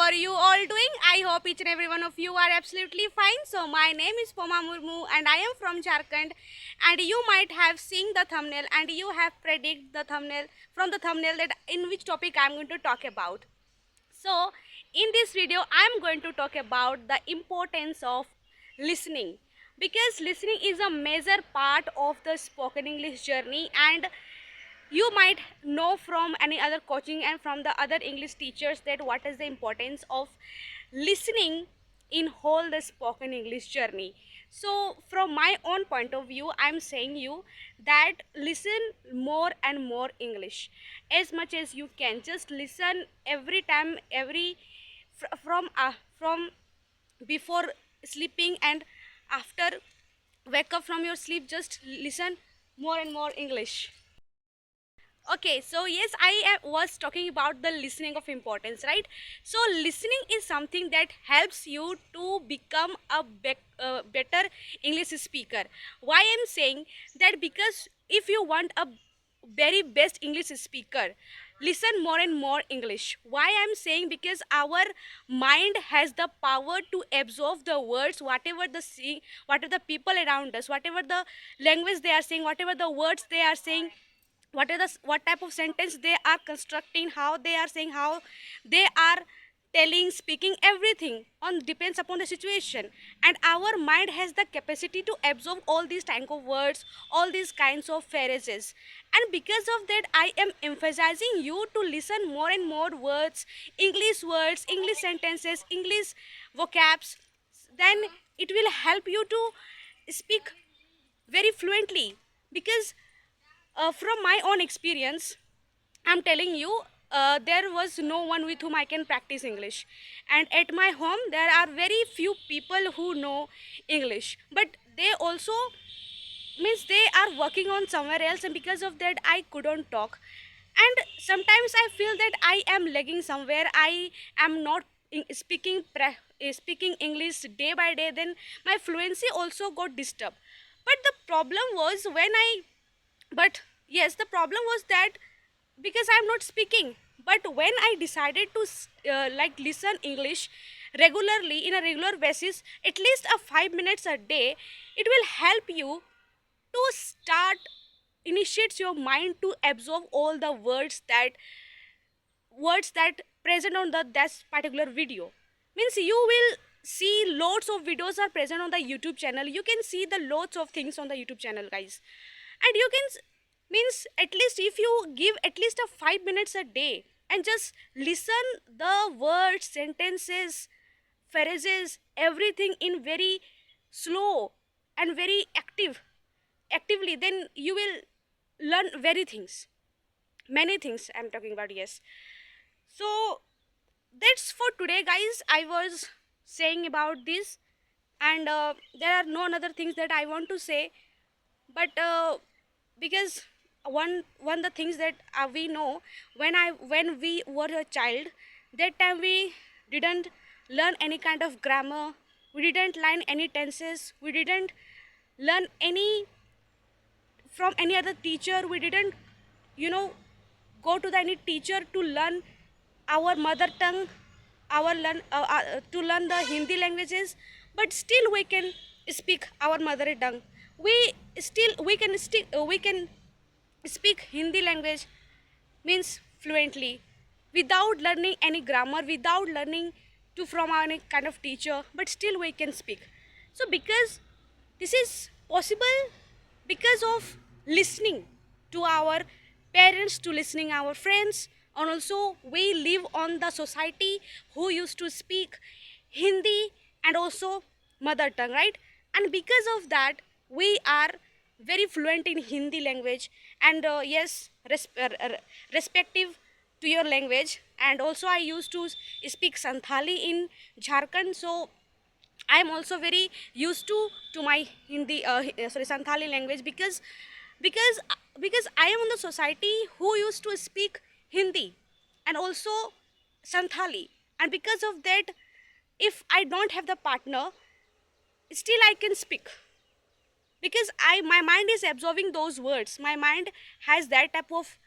are you all doing? I hope each and every one of you are absolutely fine. So my name is Poma Murmu and I am from Jharkhand, and you might have seen the thumbnail and you have predicted the thumbnail from the thumbnail that in which topic I am going to talk about. So in this video I am going to talk about the importance of listening, because listening is a major part of the spoken English journey, and you might know from any other coaching and from the other English teachers that what is the importance of listening in whole the spoken English journey. So from my own point of view, I'm saying you that listen more and more English as much as you can. Just listen every time, from before sleeping and after wake up from your sleep. Just listen more and more English. Okay, so yes, was talking about the listening of importance, right? So listening is something that helps you to become a better English speaker. Why I'm saying that? Because if you want a very best English speaker, listen more and more English. Why I'm saying? Because our mind has the power to absorb the words, whatever the people around us, whatever the language they are saying, whatever the words they are saying, what type of sentence they are constructing, how they are saying, how they are telling, speaking, everything on depends upon the situation. And our mind has the capacity to absorb all these type of words, all these kinds of phrases. And because of that, I am emphasizing you to listen more and more words, English sentences, English vocabs. Then it will help you to speak very fluently. Because from my own experience, I'm telling you, there was no one with whom I can practice English. And at my home, there are very few people who know English. But they also means they are working on somewhere else, and because of that, I couldn't talk. And sometimes I feel that I am lagging somewhere. I am not speaking English day by day. Then my fluency also got disturbed. But the problem was when I but yes, the problem was that because I'm not speaking. But when I decided to listen English regularly, in a regular basis, at least a 5 minutes a day, it will help you to start initiates your mind to absorb all the words that present on the that particular video. Means you will see lots of videos are present on the YouTube channel. You can see the lots of things on the YouTube channel, guys. And you can means at least if you give at least a 5 minutes a day and just listen the words, sentences, phrases, everything in very slow and very actively, then you will learn very things, many things I'm talking about. Yes, so that's for today, guys. I was saying about this, and there are no other things that I want to say. But because one the things that we know, when we were a child, that time we didn't learn any kind of grammar, we didn't learn any tenses, we didn't learn any from any other teacher, we didn't you know go to the any teacher to learn our mother tongue, to learn the Hindi languages. But still we can speak our mother tongue. We can speak Hindi language means fluently, without learning any grammar, without learning to from any kind of teacher, but still we can speak. So because this is possible because of listening to our parents, to listening our friends, and also we live on the society who used to speak Hindi and also mother tongue, right? And because of that, we are very fluent in Hindi language. And yes, respective to your language. And also I used to speak Santhali in Jharkhand, so I am also very used to my Hindi, Santhali language, because because I am in the society who used to speak Hindi and also Santhali. And because of that, if I don't have the partner, still I can speak, because my mind is absorbing those words. My mind has that type of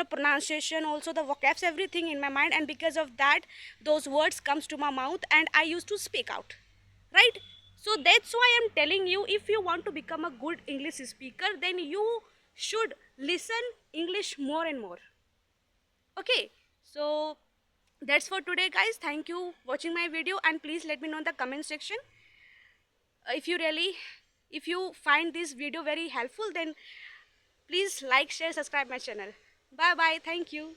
pronunciation, also the vocabs, everything in my mind, and because of that those words comes to my mouth and I used to speak out, right? So that's why I'm telling you, if you want to become a good English speaker, then you should listen English more and more. Okay, so that's for today, guys. Thank you watching my video, and please let me know in the comment section if you really, if you find this video very helpful, then please like, share, subscribe my channel. Bye bye. Thank you.